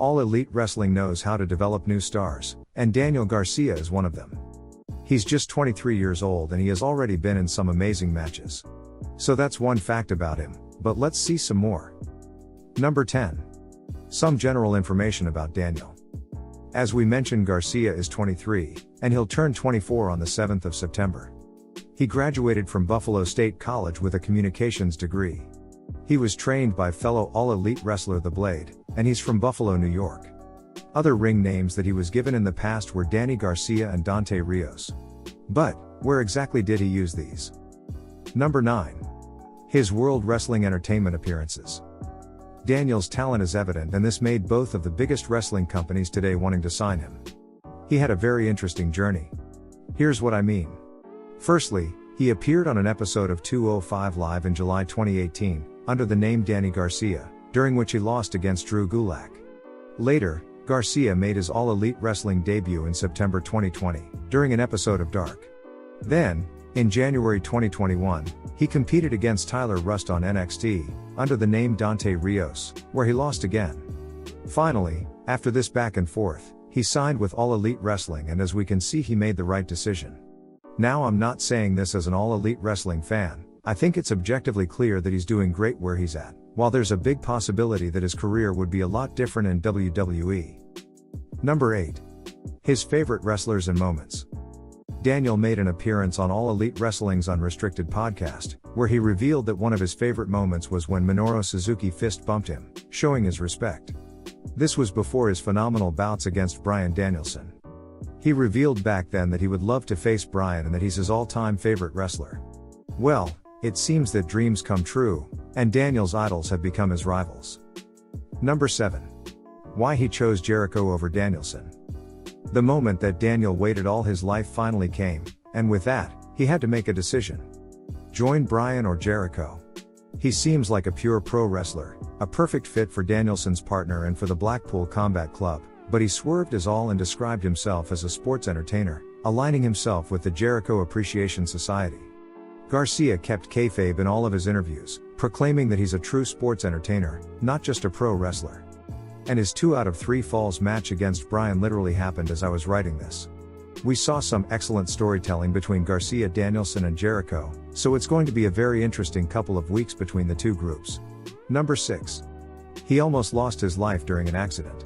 All Elite Wrestling knows how to develop new stars, and Daniel Garcia is one of them. He's just 23 years old and he has already been in some amazing matches. So that's one fact about him, but let's see some more. Number 10. Some general information about Daniel. As we mentioned, Garcia is 23, and he'll turn 24 on the 7th of September. He graduated from Buffalo State College with a communications degree. He was trained by fellow All-Elite wrestler The Blade, and he's from Buffalo, New York. Other ring names that he was given in the past were Danny Garcia and Dante Rios. But, where exactly did he use these? Number 9. His World Wrestling Entertainment appearances. Daniel's talent is evident, and this made both of the biggest wrestling companies today wanting to sign him. He had a very interesting journey. Here's what I mean. Firstly, he appeared on an episode of 205 Live in July 2018, under the name Danny Garcia, during which he lost against Drew Gulak. Later, Garcia made his All Elite Wrestling debut in September 2020, during an episode of Dark. Then, in January 2021, he competed against Tyler Rust on NXT, under the name Dante Rios, where he lost again. Finally, after this back and forth, he signed with All Elite Wrestling, and as we can see, he made the right decision. Now, I'm not saying this as an All Elite Wrestling fan. I think it's objectively clear that he's doing great where he's at, while there's a big possibility that his career would be a lot different in WWE. Number 8. His favorite wrestlers and moments. Daniel made an appearance on All Elite Wrestling's Unrestricted podcast, where he revealed that one of his favorite moments was when Minoru Suzuki fist bumped him, showing his respect. This was before his phenomenal bouts against Bryan Danielson. He revealed back then that he would love to face Bryan and that he's his all-time favorite wrestler. Well, it seems that dreams come true, and Daniel's idols have become his rivals. Number 7. Why he chose Jericho over Danielson. The moment that Daniel waited all his life finally came, and with that, he had to make a decision. Join Bryan or Jericho. He seems like a pure pro wrestler, a perfect fit for Danielson's partner and for the Blackpool Combat Club, but he swerved his all and described himself as a sports entertainer, aligning himself with the Jericho Appreciation Society. Garcia kept kayfabe in all of his interviews, proclaiming that he's a true sports entertainer, not just a pro wrestler. And his 2 out of 3 falls match against Bryan literally happened as I was writing this. We saw some excellent storytelling between Garcia, Danielson and Jericho, so it's going to be a very interesting couple of weeks between the two groups. Number 6. He almost lost his life during an accident.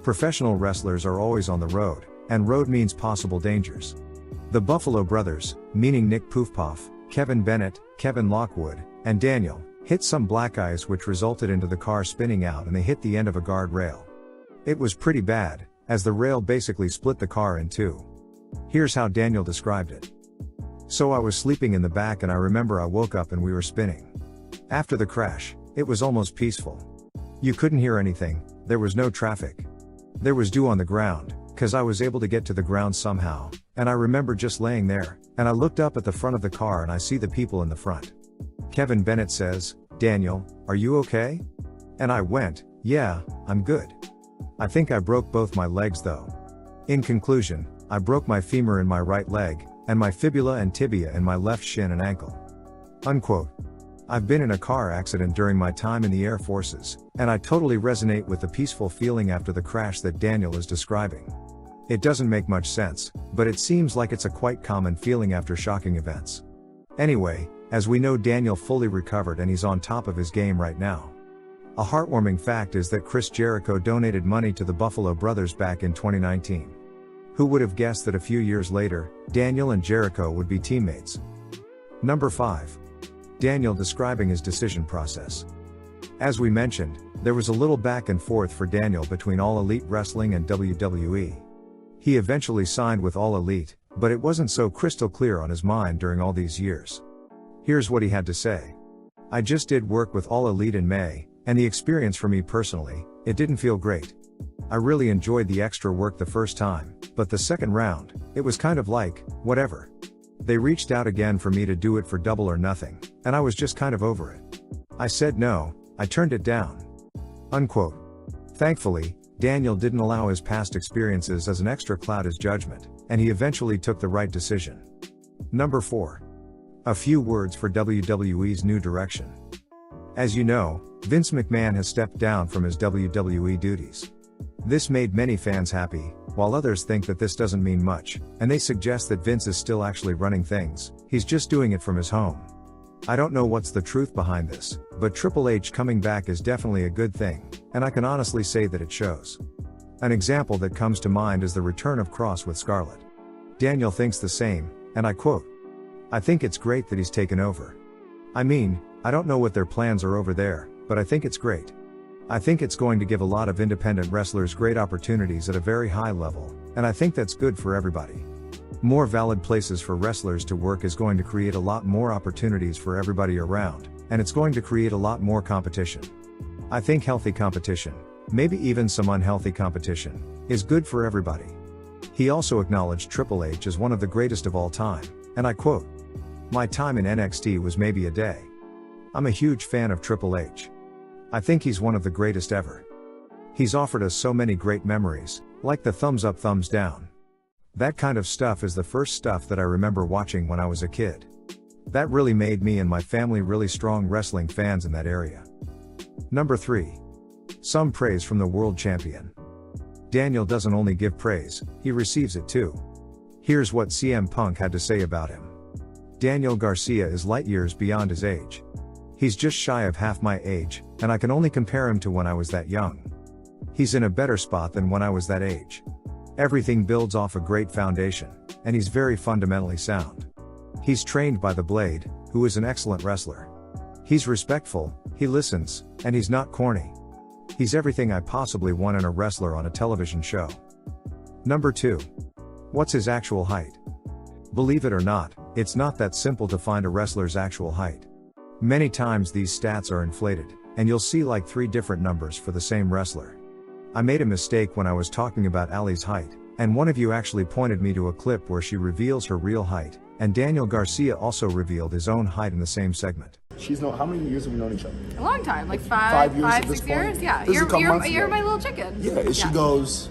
Professional wrestlers are always on the road, and road means possible dangers. The Buffalo brothers, meaning Nick Poofpaw, Kevin Bennett, Kevin Lockwood, and Daniel, hit some black ice which resulted into the car spinning out and they hit the end of a guard rail. It was pretty bad, as the rail basically split the car in two. Here's how Daniel described it. So I was sleeping in the back and I remember I woke up and we were spinning. After the crash, it was almost peaceful. You couldn't hear anything, there was no traffic. There was dew on the ground, cause I was able to get to the ground somehow, and I remember just laying there, and I looked up at the front of the car and I see the people in the front. Kevin Bennett says, "Daniel, are you okay?" And I went, "Yeah, I'm good. I think I broke both my legs though." In conclusion, I broke my femur in my right leg, and my fibula and tibia in my left shin and ankle. Unquote. I've been in a car accident during my time in the Air Forces, and I totally resonate with the peaceful feeling after the crash that Daniel is describing. It doesn't make much sense, but it seems like it's a quite common feeling after shocking events. Anyway, as we know, Daniel fully recovered and he's on top of his game right now. A heartwarming fact is that Chris Jericho donated money to the Buffalo brothers back in 2019. Who would have guessed that a few years later, Daniel and Jericho would be teammates? Number 5. Daniel describing his decision process. As we mentioned, there was a little back and forth for Daniel between All Elite Wrestling and WWE. He eventually signed with All Elite, but it wasn't so crystal clear on his mind during all these years. Here's what he had to say. "I just did work with All Elite in May, and the experience for me personally, it didn't feel great. I really enjoyed the extra work the first time, but the second round, it was kind of like, whatever. They reached out again for me to do it for double or nothing, and I was just kind of over it. I said no, I turned it down." Unquote. Thankfully, Daniel didn't allow his past experiences as an extra cloud his judgment, and he eventually took the right decision. Number 4. A few words for WWE's New Direction. As you know, Vince McMahon has stepped down from his WWE duties. This made many fans happy, while others think that this doesn't mean much, and they suggest that Vince is still actually running things, he's just doing it from his home. I don't know what's the truth behind this, but Triple H coming back is definitely a good thing, and I can honestly say that it shows. An example that comes to mind is the return of Cross with Scarlett. Daniel thinks the same, and I quote, "I think it's great that he's taken over. I mean, I don't know what their plans are over there, but I think it's great. I think it's going to give a lot of independent wrestlers great opportunities at a very high level, and I think that's good for everybody. More valid places for wrestlers to work is going to create a lot more opportunities for everybody around, and it's going to create a lot more competition. I think healthy competition, maybe even some unhealthy competition, is good for everybody." He also acknowledged Triple H as one of the greatest of all time, and I quote, "My time in NXT was maybe a day. I'm a huge fan of Triple H. I think he's one of the greatest ever. He's offered us so many great memories, like the thumbs up, thumbs down. That kind of stuff is the first stuff that I remember watching when I was a kid. That really made me and my family really strong wrestling fans in that area." Number 3. Some praise from the world champion. Daniel doesn't only give praise, he receives it too. Here's what CM Punk had to say about him. "Daniel Garcia is light years beyond his age. He's just shy of half my age, and I can only compare him to when I was that young. He's in a better spot than when I was that age. Everything builds off a great foundation, and he's very fundamentally sound. He's trained by the Blade, who is an excellent wrestler. He's respectful, he listens, and he's not corny. He's everything I possibly want in a wrestler on a television show." Number 2. What's his actual height? Believe it or not, it's not that simple to find a wrestler's actual height. Many times these stats are inflated, and you'll see like 3 different numbers for the same wrestler. I made a mistake when I was talking about Ali's height, and one of you actually pointed me to a clip where she reveals her real height, and Daniel Garcia also revealed his own height in the same segment. How many years have we known each other? A long time, like five, 6 years. Yeah, you're my little chicken. Yeah, and she goes,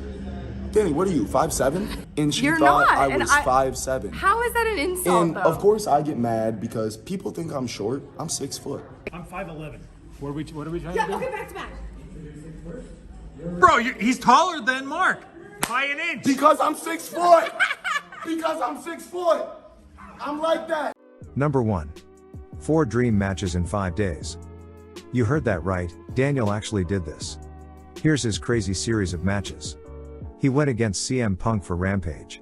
"Danny, what are you, 5'7"?" And she You're thought not, I and was 5'7". How is that an insult, And though? of course I get mad because people think I'm short. I'm 6 foot. I'm 5'11". What are we trying to do? Okay, back to back. Bro, he's taller than Mark by an inch. Because I'm 6 foot. Because I'm 6 foot. I'm like that. Number 1. 4 dream matches in 5 days. You heard that right, Daniel actually did this. Here's his crazy series of matches. He went against CM Punk for Rampage.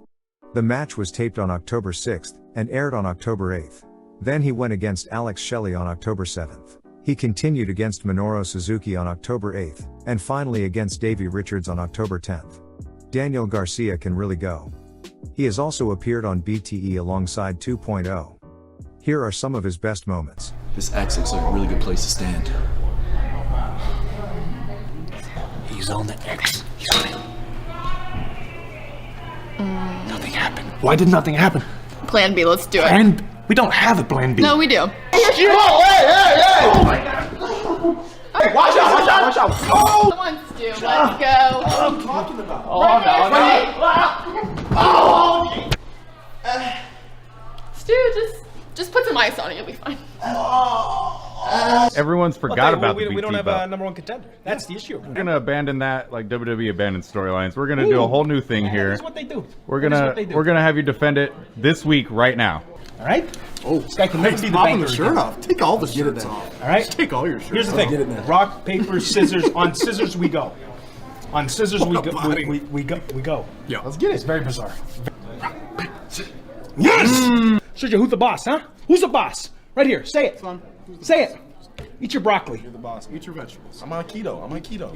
The match was taped on October 6th, and aired on October 8th. Then he went against Alex Shelley on October 7th. He continued against Minoru Suzuki on October 8th, and finally against Davey Richards on October 10th. Daniel Garcia can really go. He has also appeared on BTE alongside 2.0. Here are some of his best moments. This X looks like a really good place to stand. He's on the X. He's on it. Nothing happened. Why did nothing happen? Plan B, let's do it. And we don't have a plan B. No, we do. Oh, hey! Oh my God. Hey, watch out! Oh! Someone, Stu, let's go. What are you talking about? Stu, just put some ice on it, you'll be fine. Everyone's forgot about the we BT don't have belt. a number 1 contender. That's the issue. We're gonna abandon that, like WWE abandoned storylines. We're gonna do a whole new thing here. That's what they do. We're gonna have you defend it this week, right now. All right. Oh, this guy can never be the banker. Shirt off. Take all the shirts off. All right. Take all your shirts. Here's the thing. Rock, paper, scissors. On scissors we go. On scissors we go. We go. Yeah. Let's get it. It's very bizarre. Yes. Sergio, who's the boss, huh? Who's the boss? Right here. Say it. Say it. Eat your broccoli. You're the boss. Eat your vegetables. I'm on keto.